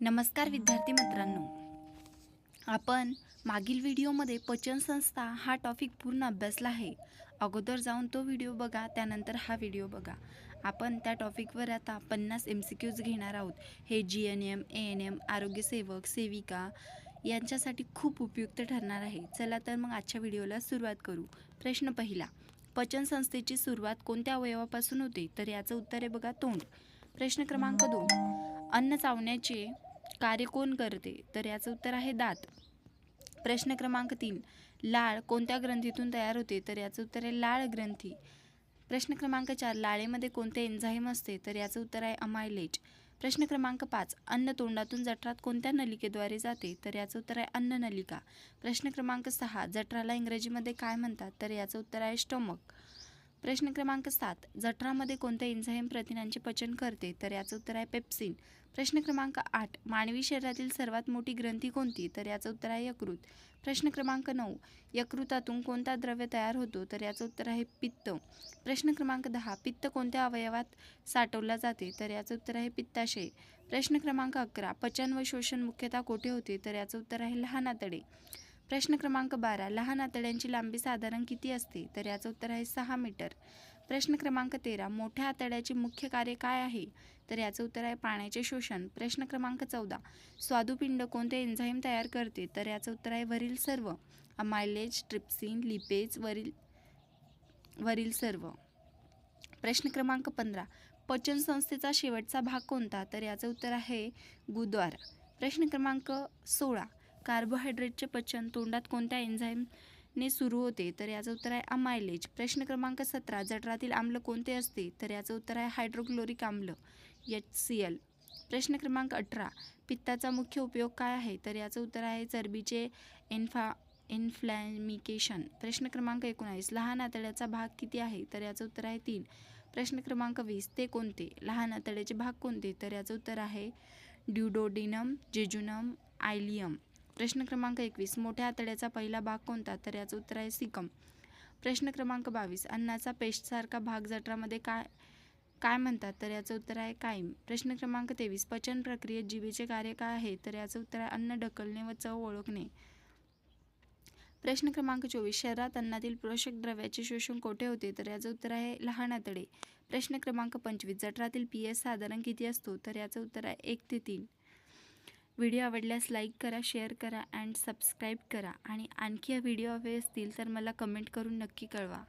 नमस्कार विद्यार्थी मित्रांनो, आपण मागील व्हिडिओमध्ये पचनसंस्था हा टॉपिक पूर्ण अभ्यासला आहे. अगोदर जाऊन तो व्हिडिओ बघा, त्यानंतर हा व्हिडिओ बघा. आपण त्या टॉपिकवर आता 50 MCQs घेणार आहोत. हे GNM, ANM, आरोग्यसेवक, सेविका यांच्यासाठी खूप उपयुक्त ठरणार आहे. चला तर मग आजच्या व्हिडिओला सुरुवात करू. प्रश्न पहिला, पचनसंस्थेची सुरुवात कोणत्या अवयवापासून होते? तर याचं उत्तर आहे बघा, तोंड. प्रश्न क्रमांक 2, अन्न चावण्याचे कार्य कोण करते? तर याचं उत्तर आहे दात. प्रश्न क्रमांक 3, लाळ कोणत्या ग्रंथीतून तयार होते? तर याचं उत्तर आहे लाळ ग्रंथी. प्रश्न क्रमांक 4, लाळेमध्ये कोणते एन्झाईम असते? तर याचं उत्तर आहे अमायलेज. प्रश्न क्रमांक 5, अन्न तोंडातून जठरात कोणत्या नलिकेद्वारे जाते? तर याचं उत्तर आहे अन्ननलिका. प्रश्न क्रमांक 6, जठराला इंग्रजीमध्ये काय म्हणतात? तर याचं उत्तर आहे स्टमक. प्रश्न क्रमांक 7, जठरामध्ये कोणत्या एन्झाईम प्रथिनांचे पचन करते? तर याचं उत्तर आहे पेप्सिन. प्रश्न क्रमांक 8, मानवी शरीरातील सर्वात मोठी ग्रंथी कोणती? तर याचं उत्तर आहे यकृत. प्रश्न क्रमांक 9, यकृतातून कोणता द्रव्य तयार होतो? तर याचं उत्तर आहे पित्त. प्रश्न क्रमांक 10, पित्त कोणत्या अवयवात साठवला जाते? तर याचं उत्तर आहे पित्ताशय. प्रश्न क्रमांक 11, पचन व शोषण मुख्यतः कोठे होते? तर याचं उत्तर आहे लहान आतडे. प्रश्न क्रमांक 12, लहान आतड्यांची लांबी साधारण किती असते? तर याचं उत्तर आहे 6 मीटर. प्रश्न क्रमांक 13, मोठ्या आतड्याचे मुख्य कार्य काय आहे? तर याचं उत्तर आहे पाण्याचे शोषण. प्रश्न क्रमांक 14, स्वादुपिंड कोणते एन्झाईम तयार करते? तर याचं उत्तर आहे वरील सर्व. अमायलेज, ट्रिप्सिन, लिपेज, वरील सर्व. प्रश्न क्रमांक 15, पचनसंस्थेचा शेवटचा भाग कोणता? तर याचं उत्तर आहे गुदद्वार. प्रश्न क्रमांक 16, कार्बोहायड्रेटचे पचन तोंडात कोणत्या एन्झाईमने सुरू होते? तर याचं उत्तर आहे अमायलेज. प्रश्न क्रमांक 17, जठरातील आम्ल कोणते असते? तर याचं उत्तर आहे हायड्रोक्लोरिक आम्ल HCl. प्रश्न क्रमांक 18, पित्ताचा मुख्य उपयोग काय आहे? तर याचं उत्तर आहे चरबीचे इन्फ्लॅमिकेशन. प्रश्न क्रमांक 19, लहान आतड्याचा भाग किती आहे? तर याचं उत्तर आहे 3. प्रश्न क्रमांक 20, ते कोणते? लहान आतड्याचे भाग कोणते? तर याचं उत्तर आहे ड्युओडेनम, जेजुनम, आयलियम. प्रश्न क्रमांक 21, मोठ्या आतड्याचा पहिला भाग कोणता? तर याचं उत्तर आहे सिकम. प्रश्न क्रमांक 22, अन्नाचा पेस्टसारखा भाग जठरामध्ये काय म्हणतात? तर याचं उत्तर आहे काईम. प्रश्न क्रमांक 23, पचन प्रक्रियेत जिभेचे कार्य काय आहे? तर याचं उत्तर आहे अन्न ढकलणे व चव ओळखणे. प्रश्न क्रमांक 24, शरीरात अन्नातील पोषक द्रव्याचे शोषण कोठे होते? तर याचं उत्तर आहे लहान आतडे. प्रश्न क्रमांक 25, जठरातील pH साधारण किती असतो? तर याचं उत्तर आहे 1 ते 3. व्हिडिओ आवडल्यास लाईक करा, शेअर करा अँड सबस्क्राईब करा आणि आणखी व्हिडिओ हवे असतील तर मला कमेंट करून नक्की कळवा.